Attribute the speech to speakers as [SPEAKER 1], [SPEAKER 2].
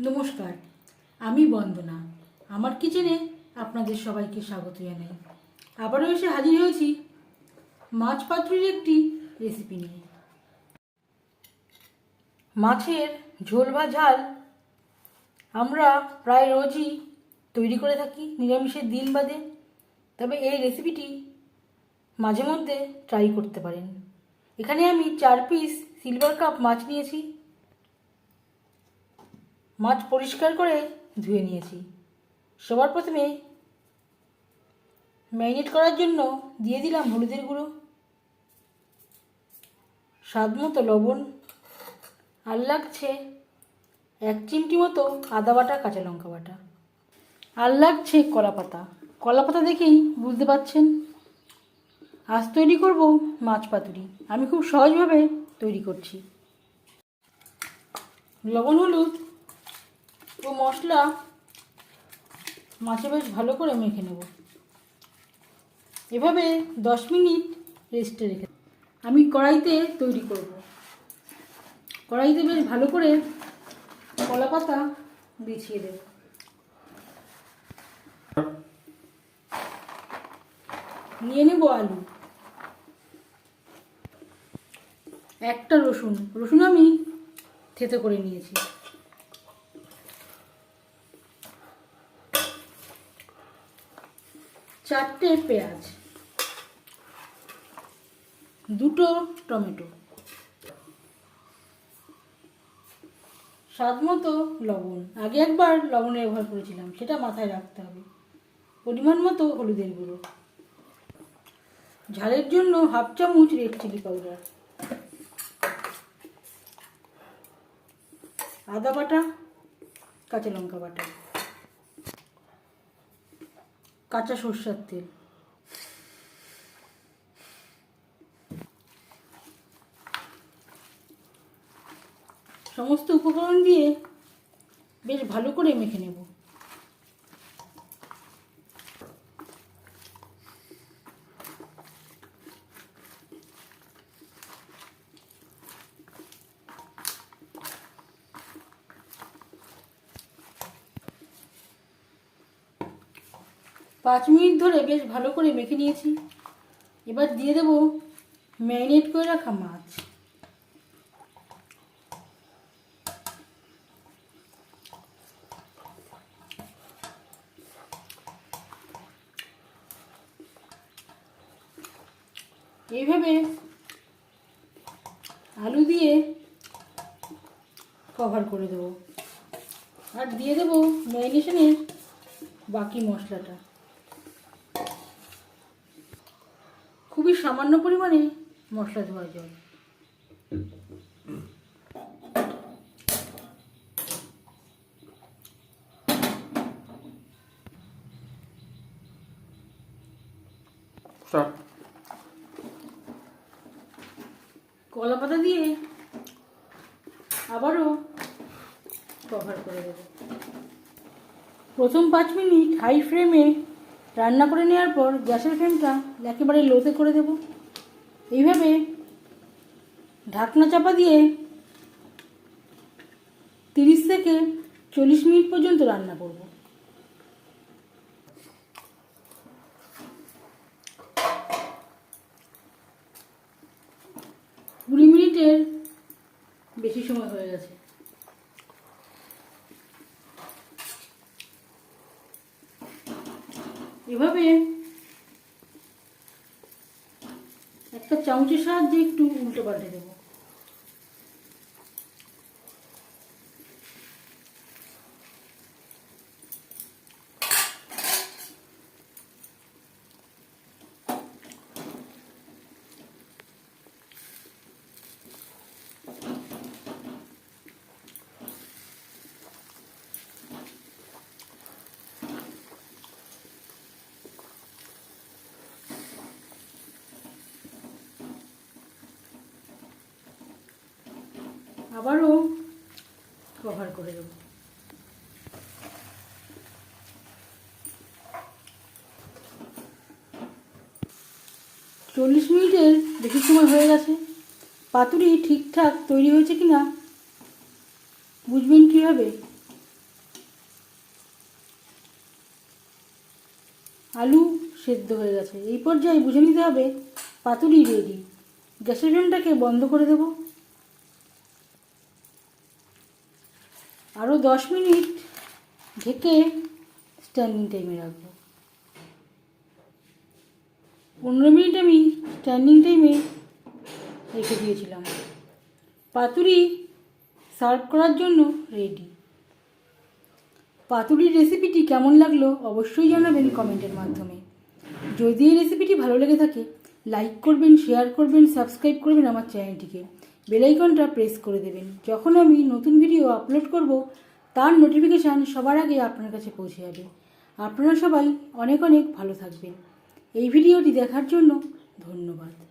[SPEAKER 1] নমস্কার, আমি বন্দনা। আমার কিচেনে আপনাদের সবাইকে স্বাগত জানাই। আবারও এসে হাজির হয়েছি মাছ পাতুরির একটি রেসিপি নিয়ে। মাছের ঝোল বা ঝাল আমরা প্রায় রোজই তৈরি করে থাকি নিরামিষের দিন বাদে, তবে এই রেসিপিটি মাঝে মধ্যে ট্রাই করতে পারেন। এখানে আমি 4 পিস সিলভার কাপ মাছ নিয়েছি। মাছ পরিষ্কার করে ধুয়ে নিয়েছি। সবার প্রথমে ম্যারিনেট করার জন্য দিয়ে দিলাম হলুদের গুঁড়ো, স্বাদ মতো লবণ, আর লাগছে 1 চিমটি মতো আদা বাটা, কাঁচা লঙ্কা বাটা, আর লাগছে কলা পাতা। কলা পাতা দেখেই বুঝতে পারছেন আজ তৈরি করব মাছ পাতুরি। আমি খুব সহজভাবে তৈরি করছি। লবণ, হলুদ ও মশলা মাছে বেশ ভালো করে মেখে নেব। এভাবে 10 মিনিট রেস্টে রেখে আমি কড়াইতে তৈরি করব। কড়াইতে বেশ ভালো করে কলা পাতা বিছিয়ে দেব। নিয়ে নেব আলু, একটা রসুন আমি থেতো করে নিয়েছি, 4টে পেঁয়াজ, 2টো টমেটো, স্বাদ মতো লবণ। আগে একবার লবণ ব্যবহার করেছিলাম, সেটা মাথায় রাখতে হবে। পরিমাণ মতো হলুদের গুঁড়ো, ঝালের জন্য 1/2 চামচ রেড চিলি পাউডার, আদা বাটা, কাঁচা লঙ্কা বাটা, কাঁচা সরষের তেল, সমস্ত উপকরণ দিয়ে বেশ ভালো করে মেখে নেব। পাঁচ মিনিট ধরে বেশ ভালো করে মেখে নিয়েছি। এবার দিয়ে দেব ম্যারিনেট করে রাখা মাছ। এইভাবে আলু দিয়ে কভার করে দেবো, আর দিয়ে দেবো ম্যারিনেশনের বাকি মশলাটা। খুবই সামান্য পরিমাণে মশলা ধোয়া জল। কলা পাতা দিয়ে আবারও কভার করে দেব। প্রথম 5 মিনিট হাই ফ্লেমে রান্না করে নেওয়ার পর গ্যাসের ফ্লেমটা একেবারে লোতে করে দেব। এইভাবে ঢাকনা চাপা দিয়ে 30 থেকে 40 মিনিট পর্যন্ত রান্না করব। কুড়ি মিনিটের বেশি সময় হয়ে গেছে। এভাবে একটা চামচের সাহায্যে একটু উল্টে পাল্টে দেবো। আবারও কভার করে দেবো। 40 মিনিটের বেশি সময় হয়ে গেছে। পাতুরি ঠিকঠাক তৈরি হয়েছে কিনা বুঝবেন কীভাবে? আলু সেদ্ধ হয়ে গেছে। এই পর্যায়ে বুঝে নিতে হবে পাতুরি রেডি। গ্যাসের ফ্লেমটাকে বন্ধ করে দেব। আরও 10 মিনিট ঢেকে স্ট্যান্ডিং টাইমে রাখবো। 15 মিনিট আমি স্ট্যান্ডিং টাইমে রেখে দিয়েছিলাম। পাতুরি সার্ভ করার জন্য রেডি। পাতুরির রেসিপিটি কেমন লাগলো অবশ্যই জানাবেন কমেন্টের মাধ্যমে। যদি এই রেসিপিটি ভালো লেগে থাকে লাইক করবেন, শেয়ার করবেন, সাবস্ক্রাইব করবেন আমার চ্যানেলটিকে। বেল আইকনটা প্রেস করে দেবেন। যখন আমি নতুন ভিডিও আপলোড করব তার নোটিফিকেশান সবার আগে আপনার কাছে পৌঁছে যাবে। আপনারা সবাই অনেক অনেক ভালো থাকবেন। এই ভিডিওটি দেখার জন্য ধন্যবাদ।